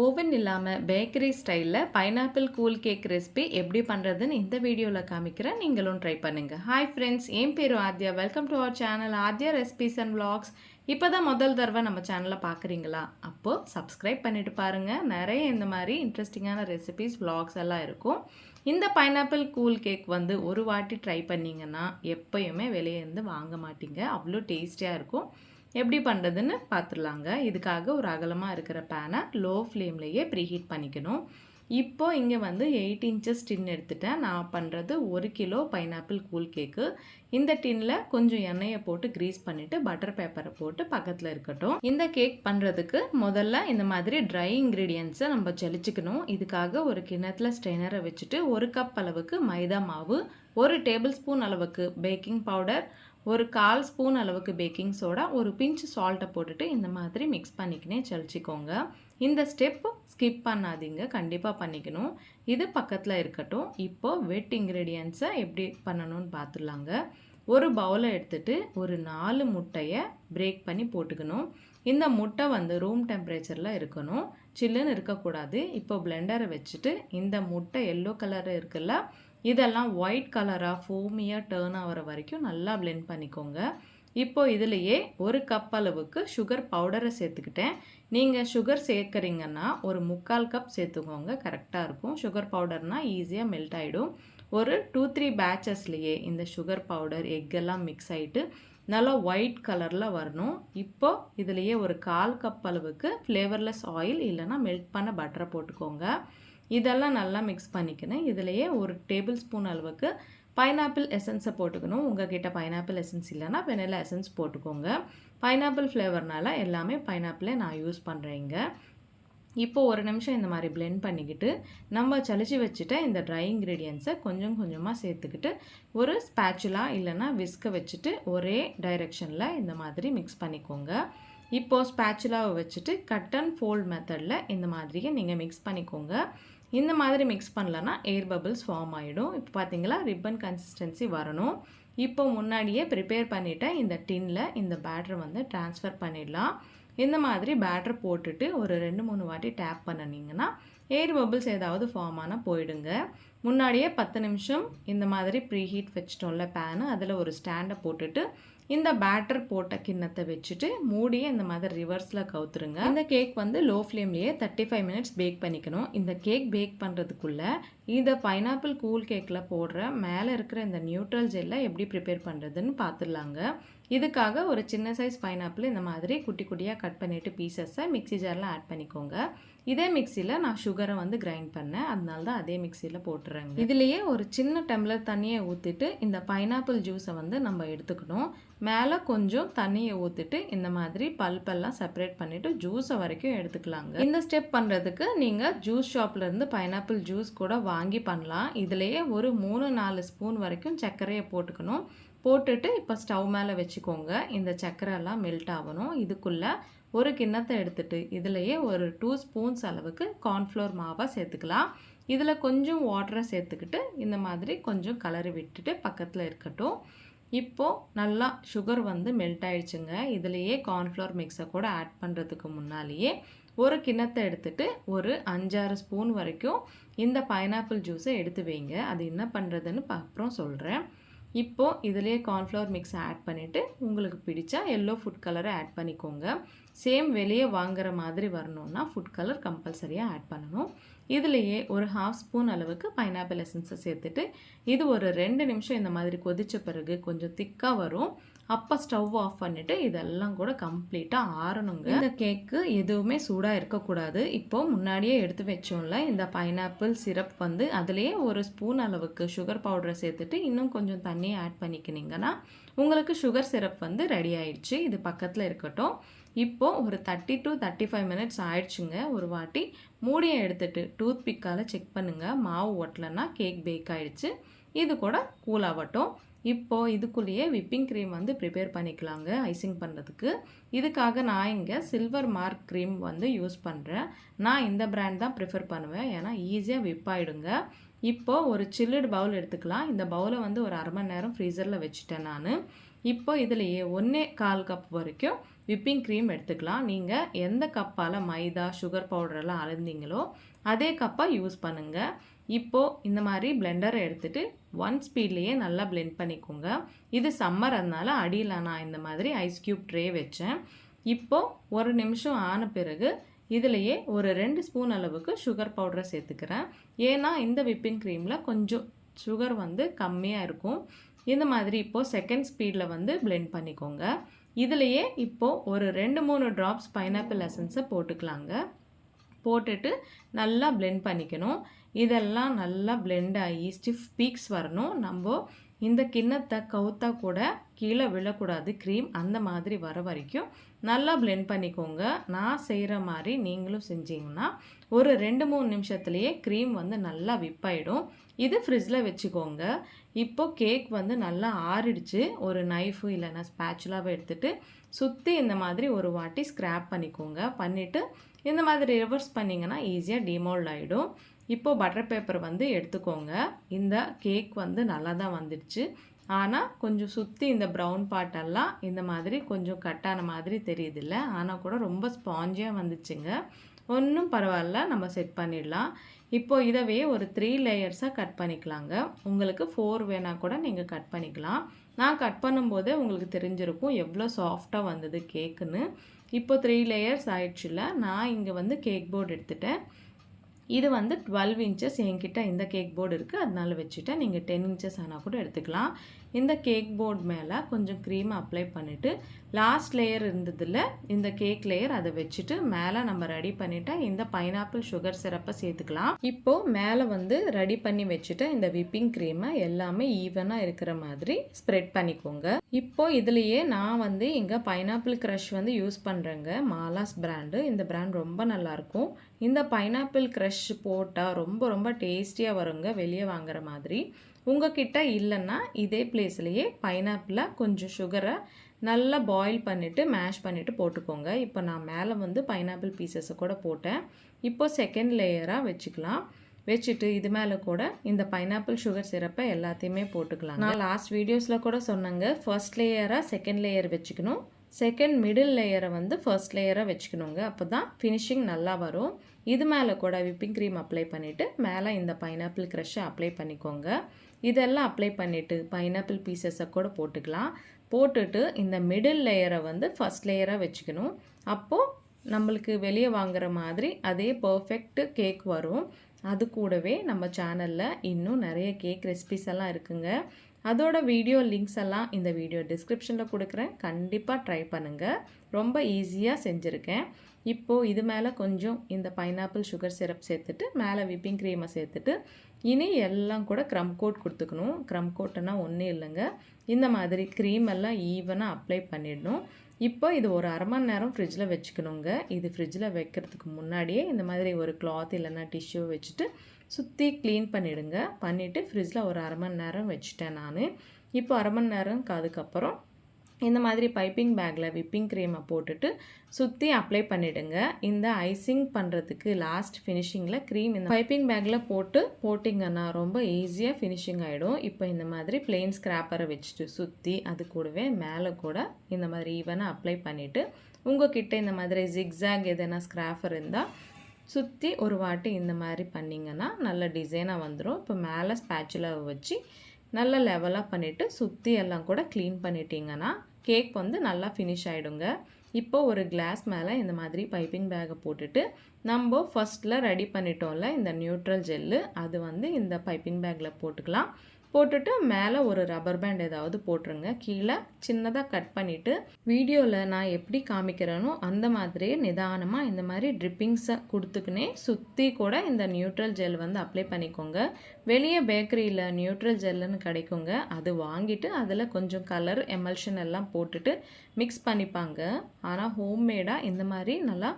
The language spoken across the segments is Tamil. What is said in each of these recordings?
ஓவன் இல்லாமல் பேக்கரி ஸ்டைலில் பைனாப்பிள் கூல் கேக் ரெசிபி எப்படி பண்ணுறதுன்னு இந்த வீடியோவில் காமிக்கிறேன். நீங்களும் ட்ரை பண்ணுங்கள். ஹாய் ஃப்ரெண்ட்ஸ், என் பேர் Aadhya. Welcome to our channel Aadhya recipes and vlogs. இப்போ தான் முதல் தடவை நம்ம சேனலை பார்க்குறீங்களா? அப்போது சப்ஸ்கிரைப் பண்ணிவிட்டு பாருங்கள். நிறைய இந்த மாதிரி இன்ட்ரெஸ்டிங்கான ரெசிபிஸ் vlogs எல்லாம் இருக்கும். இந்த பைனாப்பிள் கூல் கேக் வந்து ஒரு வாட்டி ட்ரை பண்ணிங்கன்னா எப்போயுமே வெளியேருந்து வாங்க மாட்டீங்க. அவ்வளோ டேஸ்டியாக இருக்கும். எப்படி பண்ணுறதுன்னு பார்த்துடலாங்க. இதுக்காக ஒரு அகலமாக இருக்கிற பேனை லோ ஃப்ளேம்லேயே ப்ரீஹீட் பண்ணிக்கணும். இப்போது இங்கே வந்து 8 inches டின் எடுத்துட்டேன். நான் பண்ணுறது 1 கிலோ பைனாப்பிள் கூல் கேக்கு. இந்த டின்னில் கொஞ்சம் எண்ணெயை போட்டு க்ரீஸ் பண்ணிவிட்டு பட்டர் பேப்பரை போட்டு பக்கத்தில் இருக்கட்டும். இந்த கேக் பண்ணுறதுக்கு முதல்ல இந்த மாதிரி ட்ரை இன்க்ரீடியன்ஸை நம்ம ஜலிச்சுக்கணும். இதுக்காக ஒரு கிண்ணத்தில் ஸ்ட்ரெயினரை வச்சுட்டு 1 கப் அளவுக்கு மைதா மாவு, 1 டேபிள் ஸ்பூன் அளவுக்கு பேக்கிங் பவுடர், ஒரு 1/4 ஸ்பூன் அளவுக்கு பேக்கிங் சோடா, ஒரு பிஞ்ச் சால்ட்டை போட்டுட்டு இந்த மாதிரி மிக்ஸ் பண்ணிக்கினே ஜலிச்சிக்கோங்க. இந்த ஸ்டெப் ஸ்கிப் பண்ணாதீங்க, கண்டிப்பாக பண்ணிக்கணும். இது பக்கத்தில் இருக்கட்டும். இப்போது வெட் இன்க்ரீடியன்ஸை எப்படி பண்ணணும்னு பார்த்துடலாங்க. ஒரு பவுலை எடுத்துகிட்டு ஒரு 4 முட்டையை பிரேக் பண்ணி போட்டுக்கணும். இந்த முட்டை வந்து ரூம் டெம்பரேச்சரில் இருக்கணும், சில்லுன்னு இருக்கக்கூடாது. இப்போ பிளெண்டரை வச்சுட்டு இந்த முட்டை எல்லோ கலர் இருக்குல்ல, இதெல்லாம் ஒயிட் கலராக ஃபோமியாக டேர்ன் ஆகிற வரைக்கும் நல்லா பிளெண்ட் பண்ணிக்கோங்க. இப்போது இதிலையே 1 கப் அளவுக்கு சுகர் பவுடரை சேர்த்துக்கிட்டேன். நீங்கள் சுகர் சேர்க்குறீங்கன்னா ஒரு 3/4 கப் சேர்த்துக்கோங்க, கரெக்டாக இருக்கும். சுகர் பவுடர்னால் ஈஸியாக மெல்ட் ஆகிடும். ஒரு 2-3 பேட்சஸ்லேயே இந்த சுகர் பவுடர் எக்கெல்லாம் மிக்ஸ் ஆகிட்டு நல்லா ஒயிட் கலரில் வரணும். இப்போது இதிலையே ஒரு 1/4 கப் அளவுக்கு ஃப்ளேவர்லெஸ் ஆயில் இல்லைனா மெல்ட் பண்ண பட்டரை போட்டுக்கோங்க. இதெல்லாம் நல்லா மிக்ஸ் பண்ணிக்கணும். இதிலையே ஒரு டேபிள் ஸ்பூன் அளவுக்கு பைனாப்பிள் எசன்ஸை போட்டுக்கணும். உங்கள்கிட்ட பைனாப்பிள் எசன்ஸ் இல்லைனா வெனிலா எசன்ஸ் போட்டுக்கோங்க. பைனாப்பிள் ஃப்ளேவர்னால எல்லாமே பைனாப்பிளே நான் யூஸ் பண்ணுறேங்க. இப்போது ஒரு நிமிஷம் இந்த மாதிரி பிளெண்ட் பண்ணிக்கிட்டு நம்ம சலிச்சு வச்சுட்ட இந்த ட்ரை இன்க்ரீடியன்ஸை கொஞ்சம் கொஞ்சமாக சேர்த்துக்கிட்டு ஒரு ஸ்பேச்சுலா இல்லைனா விஸ்கை வச்சுட்டு ஒரே டைரெக்ஷனில் இந்த மாதிரி மிக்ஸ் பண்ணிக்கோங்க. இப்போது ஸ்பேச்சுலாவை வச்சுட்டு கட் அண்ட் ஃபோல்ட் மெத்தடில் இந்த மாதிரியே நீங்கள் மிக்ஸ் பண்ணிக்கோங்க. இந்த மாதிரி மிக்ஸ் பண்ணலன்னா ஏர் பபிள்ஸ் ஃபார்ம் ஆகிடும். இப்போ பார்த்தீங்களா, ரிப்பன் கன்சிஸ்டன்சி வரணும். இப்போ முன்னாடியே ப்ரிப்பேர் பண்ணிவிட்ட இந்த டின்னில் இந்த பேட்டரை வந்து ட்ரான்ஸ்ஃபர் பண்ணிடலாம். இந்த மாதிரி பேட்டர் போட்டுட்டு ஒரு 2-3 வாட்டி டேப் பண்ணினீங்கன்னா ஏர் பபிள்ஸ் ஏதாவது ஃபார்ம் ஆனால் போயிடுங்க. முன்னாடியே 10 நிமிஷம் இந்த மாதிரி ப்ரீஹீட் வச்சிட்டோம்ல பேனு, அதில் ஒரு ஸ்டாண்டை போட்டுட்டு இந்த பேட்டர் போட்ட கிண்ணத்தை வச்சுட்டு மூடியே இந்த மாதிரி ரிவர்ஸில் கவுத்துருங்க. இந்த கேக் வந்து லோ ஃப்ளேம்லேயே 35 மினிட்ஸ் பேக் பண்ணிக்கணும். இந்த கேக் பேக் பண்ணுறதுக்குள்ளே இந்த பைனாப்பிள் கூல் கேக்கில் போடுற மேலே இருக்கிற இந்த நியூட்ரல் ஜெல்லை எப்படி ப்ரிப்பேர் பண்ணுறதுன்னு பார்த்துடலாங்க. இதுக்காக ஒரு சின்ன சைஸ் பைனாப்பிள் இந்த மாதிரி குட்டி குட்டியாக கட் பண்ணிவிட்டு பீசஸை மிக்ஸி ஜாரில் ஆட் பண்ணிக்கோங்க. இதே மிக்சியில் நான் சுகரை வந்து கிரைண்ட் பண்ணேன், அதனால தான் அதே மிக்சியில் போட்டுறேங்க. இதுலேயே ஒரு சின்ன டம்ளர் தண்ணியை ஊற்றிட்டு இந்த பைனாப்பிள் ஜூஸை வந்து நம்ம எடுத்துக்கணும். மேலே கொஞ்சம் தண்ணியை ஊற்றிட்டு இந்த மாதிரி பல்பெல்லாம் செப்பரேட் பண்ணிவிட்டு ஜூஸை வரைக்கும் எடுத்துக்கலாங்க. இந்த ஸ்டெப் பண்ணுறதுக்கு நீங்கள் ஜூஸ் ஷாப்லேருந்து பைனாப்பிள் ஜூஸ் கூட வாங்கி பண்ணலாம். இதுலேயே ஒரு 3-4 ஸ்பூன் வரைக்கும் சர்க்கரையை போட்டுக்கணும். போட்டுட்டு இப்போ ஸ்டவ் மேலே வச்சுக்கோங்க. இந்த சர்க்கரை எல்லாம் மெல்ட் ஆகணும். இதுக்குள்ளே ஒரு கிண்ணத்தை எடுத்துட்டு இதிலையே ஒரு 2 ஸ்பூன்ஸ் அளவுக்கு கார்ன்ஃப்ளவர் மாவை சேர்த்துக்கலாம். இதில் கொஞ்சம் வாட்டரை சேர்த்துக்கிட்டு இந்த மாதிரி கொஞ்சம் கலரி விட்டுட்டு பக்கத்தில் இருக்கட்டும். இப்போது நல்லா சுகர் வந்து மெல்ட் ஆயிடுச்சுங்க. இதிலையே கார்ன்ஃப்ளவர் மிக்ஸை கூட ஆட் பண்ணுறதுக்கு முன்னாலேயே ஒரு கிண்ணத்தை எடுத்துட்டு ஒரு 5-6 ஸ்பூன் வரைக்கும் இந்த பைனாப்பிள் ஜூஸை எடுத்து வைங்க. அது என்ன பண்ணுறதுன்னு அப்புறம் சொல்கிறேன். இப்போது இதிலே கார்ன்ஃப்ளவர் மிக்ஸ் ஆட் பண்ணிவிட்டு உங்களுக்கு பிடிச்சா எல்லோ ஃபுட் கலரை ஆட் பண்ணிக்கோங்க. சேம் வெளியே வாங்குற மாதிரி வரணுன்னா ஃபுட் கலர் கம்பல்சரியாக ஆட் பண்ணணும். இதுலேயே ஒரு 1/2 ஸ்பூன் அளவுக்கு பைனாப்பிள் எசன்ஸை சேர்த்துட்டு இது ஒரு 2 நிமிஷம் இந்த மாதிரி கொதித்த பிறகு கொஞ்சம் திக்காக வரும். அப்போ ஸ்டவ் ஆஃப் பண்ணிவிட்டு இதெல்லாம் கூட கம்ப்ளீட்டாக ஆறணுங்க. இந்த கேக்கு எதுவுமே சூடாக இருக்கக்கூடாது. இப்போது முன்னாடியே எடுத்து வச்சோம்ல இந்த பைனாப்பிள் சிரப் வந்து அதிலேயே ஒரு ஸ்பூன் அளவுக்கு சுகர் பவுடரை சேர்த்துட்டு இன்னும் கொஞ்சம் தண்ணியை ஆட் பண்ணிக்கினீங்கன்னா உங்களுக்கு சுகர் சிரப் வந்து ரெடி ஆயிடுச்சு. இது பக்கத்தில் இருக்கட்டும். இப்போது ஒரு 30 to 35 மினிட்ஸ் ஆயிடுச்சுங்க. ஒரு வாட்டி மூடியை எடுத்துட்டு டூத் பிக்கால் செக் பண்ணுங்கள். மாவு ஒட்டலைன்னா கேக் பேக் ஆகிடுச்சு. இது கூட கூல் ஆகட்டும். இப்போது இதுக்குள்ளேயே விப்பிங் க்ரீம் வந்து ப்ரிப்பேர் பண்ணிக்கலாங்க ஐசிங் பண்ணுறதுக்கு. இதுக்காக நான் இங்கே சில்வர் மார்க் க்ரீம் வந்து யூஸ் பண்ணுறேன். நான் இந்த பிராண்ட் தான் ப்ரிஃபர் பண்ணுவேன், ஏன்னா ஈஸியாக விப் ஆகிடுங்க. இப்போது ஒரு சில்லுடு பவுல் எடுத்துக்கலாம். இந்த பவுலை வந்து ஒரு 1/2 மணி நேரம் ஃப்ரீசரில் வச்சுட்டேன் நான். இப்போ இதிலேயே 1/4 கப் வரைக்கும் விப்பிங் க்ரீம் எடுத்துக்கலாம். நீங்கள் எந்த கப்பால் மைதா சுகர் பவுடரெல்லாம் அளந்தீங்களோ அதே கப்பாக யூஸ் பண்ணுங்கள். இப்போது இந்த மாதிரி பிளெண்டரை எடுத்துகிட்டு 1 ஸ்பீட்லேயே நல்லா பிளெண்ட் பண்ணிக்கோங்க. இது சம்மர் அதனால அடியில் நான் இந்த மாதிரி ஐஸ் க்யூப் ட்ரே வச்சேன். இப்போது 1 நிமிஷம் ஆன பிறகு இதிலையே ஒரு 2 ஸ்பூன் அளவுக்கு சுகர் பவுடரை சேர்த்துக்கிறேன். ஏன்னா இந்த விப்பிங் க்ரீமில் கொஞ்சம் சுகர் வந்து கம்மியாக இருக்கும். இந்த மாதிரி இப்போது செகண்ட் ஸ்பீடில் வந்து பிளெண்ட் பண்ணிக்கோங்க. இதிலையே இப்போது ஒரு 2-3 ட்ராப்ஸ் பைனாப்பிள் எசன்ஸை போட்டுக்கலாங்க. போட்டுட்டு நல்லா பிளெண்ட் பண்ணிக்கணும். இதெல்லாம் நல்லா பிளெண்ட் ஆகி ஸ்டிஃப் பீக்ஸ் வரணும். நம்ம இந்த கிண்ணத்தை கவுத்தா கூட கீழே விழக்கூடாது. க்ரீம் அந்த மாதிரி வர வரைக்கும் நல்லா பிளெண்ட் பண்ணிக்கோங்க. நான் செய்கிற மாதிரி நீங்களும் செஞ்சீங்கன்னா ஒரு 2-3 நிமிஷத்துலேயே க்ரீம் வந்து நல்லா விப்பாயிடும். இது ஃப்ரிட்ஜில் வச்சுக்கோங்க. இப்போது கேக் வந்து நல்லா ஆறிடுச்சு. ஒரு நைஃபு இல்லைன்னா ஸ்பேச்சுலாவை எடுத்துகிட்டு சுற்றி இந்த மாதிரி ஒரு வாட்டி ஸ்க்ராப் பண்ணிக்கோங்க. பண்ணிவிட்டு இந்த மாதிரி ரிவர்ஸ் பண்ணிங்கன்னா ஈஸியாக டிமோல்ட் ஆகிடும். இப்போது பட்டர் பேப்பர் வந்து எடுத்துக்கோங்க. இந்த கேக் வந்து நல்லா தான் வந்துடுச்சு. ஆனால் கொஞ்சம் சுற்றி இந்த ப்ரௌன் பார்ட்டெல்லாம் இந்த மாதிரி கொஞ்சம் கட்டான மாதிரி தெரியுதில்ல, ஆனால் கூட ரொம்ப ஸ்பாஞ்சியாக வந்துச்சுங்க. ஒன்றும் பரவாயில்ல, நம்ம செட் பண்ணிடலாம். இப்போது இதவே ஒரு 3 லேயர்ஸாக கட் பண்ணிக்கலாங்க. உங்களுக்கு 4 வேணால் கூட நீங்கள் கட் பண்ணிக்கலாம். நான் கட் பண்ணும்போதே உங்களுக்கு தெரிஞ்சிருக்கும் எவ்வளோ சாஃப்டாக வந்தது கேக்குன்னு. இப்போ 3 லேயர்ஸ் ஆயிடுச்சுல. நான் இங்கே வந்து கேக் போர்டு எடுத்துட்டேன். இது வந்து 12 இன்ச்சஸ் என்கிட்ட இந்த கேக் போர்டு இருக்குது, அதனால வச்சுட்டேன். நீங்கள் 10 இன்ச்சஸ் ஆனால் கூட எடுத்துக்கலாம். இந்த கேக் போர்டு மேலே கொஞ்சம் க்ரீமை அப்ளை பண்ணிவிட்டு லாஸ்ட் லேயர் இருந்ததில் இந்த கேக் லேயர் அதை வச்சுட்டு மேலே நம்ம ரெடி பண்ணிவிட்டு இந்த பைனாப்பிள் சுகர் சிரப்பை சேர்த்துக்கலாம். இப்போது மேலே வந்து ரெடி பண்ணி வச்சுட்டு இந்த விப்பிங் க்ரீமை எல்லாமே ஈவனாக இருக்கிற மாதிரி ஸ்ப்ரெட் பண்ணிக்கோங்க. இப்போது இதுலேயே நான் வந்து இங்கே பைனாப்பிள் க்ரஷ் வந்து யூஸ் பண்ணுறேங்க. மாலாஸ் பிராண்டு. இந்த பிராண்ட் ரொம்ப நல்லாயிருக்கும். இந்த பைனாப்பிள் க்ரஷ் போட்டால் ரொம்ப ரொம்ப டேஸ்டியாக வருங்க, வெளியே வாங்குற மாதிரி. உங்ககிட்ட இல்லைன்னா இதே பிளேஸ்லேயே பைனாப்பிளை கொஞ்சம் சுகரை நல்லா பாயில் பண்ணிவிட்டு மேஷ் பண்ணிவிட்டு போட்டுக்கோங்க. இப்போ நான் மேலே வந்து பைனாப்பிள் பீசஸை கூட போட்டேன். இப்போ செகண்ட் லேயராக வச்சுக்கலாம். வச்சுட்டு இது மேலே கூட இந்த பைனாப்பிள் சுகர் சிரப்பை எல்லாத்தையுமே போட்டுக்கலாம். நான் லாஸ்ட் வீடியோஸில் கூட சொன்னேங்க, ஃபர்ஸ்ட் லேயராக செகண்ட் லேயர் வச்சுக்கணும், செகண்ட் மிடில் லேயரை வந்து ஃபர்ஸ்ட் லேயராக வச்சுக்கணுங்க. அப்போ தான் ஃபினிஷிங் நல்லா வரும். இது மேலே கூட விப்பிங் க்ரீம் அப்ளை பண்ணிவிட்டு மேலே இந்த பைனாப்பிள் க்ரஷ்ஷை அப்ளை பண்ணிக்கோங்க. இதெல்லாம் அப்ளை பண்ணிவிட்டு பைனாப்பிள் பீசஸை கூட போட்டுக்கலாம். போட்டுட்டு இந்த மிடில் லேயரை வந்து ஃபர்ஸ்ட் லேயராக வச்சுக்கணும். அப்போது நம்மளுக்கு வெளியே வாங்குற மாதிரி அதே பர்ஃபெக்ட் கேக் வரும். அது கூடவே நம்ம சேனலில் இன்னும் நிறைய கேக் ரெசிபிஸ் எல்லாம் இருக்குங்க. அதோட வீடியோ லிங்க்ஸ் எல்லாம் இந்த வீடியோ டிஸ்கிரிப்ஷனில் கொடுக்குறேன். கண்டிப்பாக ட்ரை பண்ணுங்கள். ரொம்ப ஈஸியாக செஞ்சுருக்கேன். இப்போது இது மேலே கொஞ்சம் இந்த பைனாப்பிள் சுகர் சிரப் சேர்த்துட்டு மேலே விப்பிங் க்ரீமை சேர்த்துட்டு இனி எல்லாம் கூட க்ரம் கோட் கொடுத்துக்கணும். க்ரம் கோட்டுன்னா ஒன்றும் இல்லைங்க, இந்த மாதிரி க்ரீம் எல்லாம் ஈவனாக அப்ளை பண்ணிடணும். இப்போ இது ஒரு அரை மணி நேரம் ஃப்ரிட்ஜில் வச்சுக்கணுங்க. இது ஃப்ரிட்ஜில் வைக்கிறதுக்கு முன்னாடியே இந்த மாதிரி ஒரு கிளாத் இல்லைன்னா டிஷ்யூ வச்சுட்டு சுற்றி க்ளீன் பண்ணிவிடுங்க. பண்ணிவிட்டு ஃப்ரிட்ஜில் ஒரு அரை மணி நேரம் வச்சுட்டேன் நான். இப்போ அரை மணி நேரம் அதுக்கப்புறம் இந்த மாதிரி பைப்பிங் பேக்கில் விப்பிங் க்ரீமை போட்டுட்டு சுற்றி அப்ளை பண்ணிவிடுங்க. இந்த ஐசிங் பண்ணுறதுக்கு லாஸ்ட் ஃபினிஷிங்கில் க்ரீம் இந்த பைப்பிங் பேக்கில் போட்டிங்கன்னா ரொம்ப ஈஸியாக ஃபினிஷிங் ஆகிடும். இப்போ இந்த மாதிரி பிளெயின் ஸ்க்ராப்பரை வச்சுட்டு சுற்றி அது கூடவே மேலே கூட இந்த மாதிரி ஈவனாக அப்ளை பண்ணிவிட்டு உங்கள்கிட்ட இந்த மாதிரி ஜிக்ஸாக் எதனா ஸ்க்ராப்பர் இருந்தால் சுற்றி ஒரு வாட்டி இந்த மாதிரி பண்ணிங்கன்னா நல்ல டிசைனாக வந்துடும். இப்போ மேலே ஸ்பேச்சுலாவை வச்சு நல்லா லெவலாக பண்ணிவிட்டு சுற்றி எல்லாம் கூட க்ளீன் பண்ணிட்டீங்கன்னா கேக் வந்து நல்லா ஃபினிஷ் ஆகிடுங்க. இப்போ ஒரு கிளாஸ் மேலே இந்த மாதிரி பைப்பிங் பேக்கை போட்டுட்டு நம்ம ஃபஸ்ட்டில் ரெடி பண்ணிட்டோம்ல இந்த நியூட்ரல் ஜெல்லு, அது வந்து இந்த பைப்பிங் பேக்கில் போட்டுக்கலாம். போட்டுட்டு மேலே ஒரு ரப்பர் பேண்ட் ஏதாவது போட்டுருங்க. கீழே சின்னதாக கட் பண்ணிவிட்டு வீடியோவில் நான் எப்படி காமிக்கிறேனோ அந்த மாதிரியே நிதானமாக இந்த மாதிரி ட்ரிப்பிங்ஸை கொடுத்துக்கினே சுற்றி கூட இந்த நியூட்ரல் ஜெல் வந்து அப்ளை பண்ணிக்கோங்க. வெளியே பேக்கரியில் நியூட்ரல் ஜெல்லுன்னு கிடைக்குங்க, அது வாங்கிட்டு அதில் கொஞ்சம் கலர் எமல்ஷன் எல்லாம் போட்டுட்டு மிக்ஸ் பண்ணிப்பாங்க. ஆனால் ஹோம்மேடாக இந்த மாதிரி நல்லா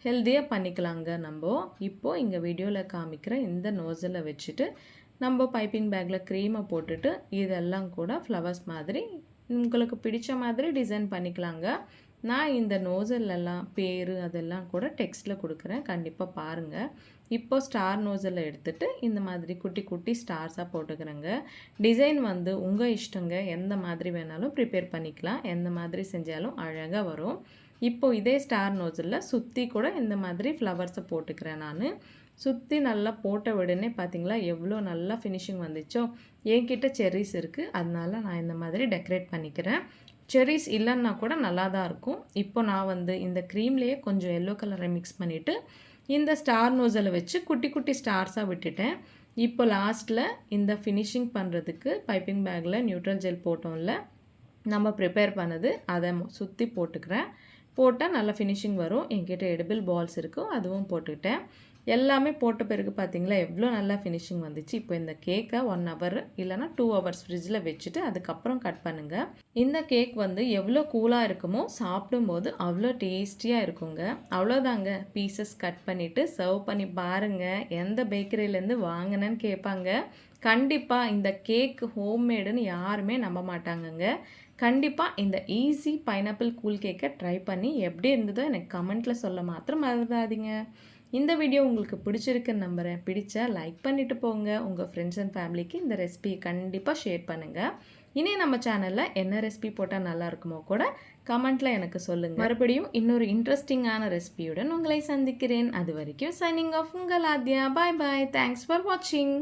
ஹெல்த்தியாக பண்ணிக்கலாங்க நம்ம. இப்போது இங்கே வீடியோவில் காமிக்கிற இந்த நோஸில் வச்சுட்டு நம்ம பைப்பிங் பேக்கில் க்ரீமை போட்டுட்டு இதெல்லாம் கூட ஃப்ளவர்ஸ் மாதிரி உங்களுக்கு பிடிச்ச மாதிரி டிசைன் பண்ணிக்கலாங்க. நான் இந்த நோசல்லாம் பேர் அதெல்லாம் கூட டெக்ஸ்ட்டில் கொடுக்குறேன், கண்டிப்பாக பாருங்கள். இப்போ ஸ்டார் நோசலில் எடுத்துகிட்டு இந்த மாதிரி குட்டி குட்டி ஸ்டார்ஸாக போட்டுக்கிறேங்க. டிசைன் வந்து உங்கள் இஷ்டங்க, எந்த மாதிரி வேணாலும் ப்ரிப்பேர் பண்ணிக்கலாம், எந்த மாதிரி செஞ்சாலும் அழகாக வரும். இப்போ இதே ஸ்டார் நோஸில் சுற்றி கூட இந்த மாதிரி ஃப்ளவர்ஸை போட்டுக்கிறேன் நான். சுற்றி நல்லா போட்ட உடனே பார்த்தீங்களா எவ்வளோ நல்லா ஃபினிஷிங் வந்துச்சோ. என்கிட்ட செர்ரிஸ் இருக்குது, அதனால நான் இந்த மாதிரி டெக்கரேட் பண்ணிக்கிறேன். செர்ரிஸ் இல்லைன்னா கூட நல்லா தான் இருக்கும். இப்போ நான் வந்து இந்த க்ரீம்லேயே கொஞ்சம் எல்லோ கலரை மிக்ஸ் பண்ணிவிட்டு இந்த ஸ்டார் நோஸில் வச்சு குட்டி குட்டி ஸ்டார்ஸாக விட்டுட்டேன். இப்போ லாஸ்ட்டில் இந்த ஃபினிஷிங் பண்ணுறதுக்கு பைப்பிங் பேக்கில் நியூட்ரல் ஜெல் போட்டோம்ல, நம்ம ப்ரிப்பேர் பண்ணது அதை சுற்றி போட்டுக்கிறேன். போட்டால் நல்லா ஃபினிஷிங் வரும். என்கிட்ட எடிபிள் பால்ஸ் இருக்கும், அதுவும் போட்டுக்கிட்டேன். எல்லாமே போட்ட பிறகு பார்த்தீங்களா எவ்வளோ நல்லா ஃபினிஷிங் வந்துச்சு. இப்போ இந்த கேக்கை 1 ஹவர் இல்லைனா 2 ஹவர்ஸ் ஃப்ரிட்ஜில் வச்சுட்டு அதுக்கப்புறம் கட் பண்ணுங்கள். இந்த கேக் வந்து எவ்வளோ கூலாக இருக்குமோ சாப்பிடும்போது அவ்வளோ டேஸ்டியாக இருக்குங்க. அவ்வளோதாங்க, பீசஸ் கட் பண்ணிவிட்டு சர்வ் பண்ணி பாருங்கள். எந்த பேக்கரியிலேருந்து வாங்கினேன்னு கேட்பாங்க. கண்டிப்பாக இந்த கேக் ஹோம்மேடுன்னு யாருமே நம்ப மாட்டாங்கங்க. கண்டிப்பாக இந்த ஈஸி பைனாப்பிள் கூல் கேக்கை ட்ரை பண்ணி எப்படி இருந்ததோ எனக்கு கமெண்ட்டில் சொல்ல மாத்திரம் மறந்துடாதீங்க. இந்த வீடியோ உங்களுக்கு பிடிச்சிருக்குன்னு நம்புகிறேன். பிடிச்சா லைக் பண்ணிவிட்டு போங்க. உங்கள் ஃப்ரெண்ட்ஸ் அண்ட் ஃபேமிலிக்கு இந்த ரெசிபியை கண்டிப்பாக ஷேர் பண்ணுங்கள். இனி நம்ம சேனலில் என்ன ரெசிபி போட்டால் நல்லா இருக்குமோ கூட கமெண்ட்டில் எனக்கு சொல்லுங்கள். மறுபடியும் இன்னொரு இன்ட்ரெஸ்டிங்கான ரெசிபியுடன் உங்களை சந்திக்கிறேன். அது வரைக்கும் சைனிங் ஆஃப் உங்கள் ஆத்யா. பாய் பாய். தேங்க்ஸ் ஃபார் வாட்சிங்.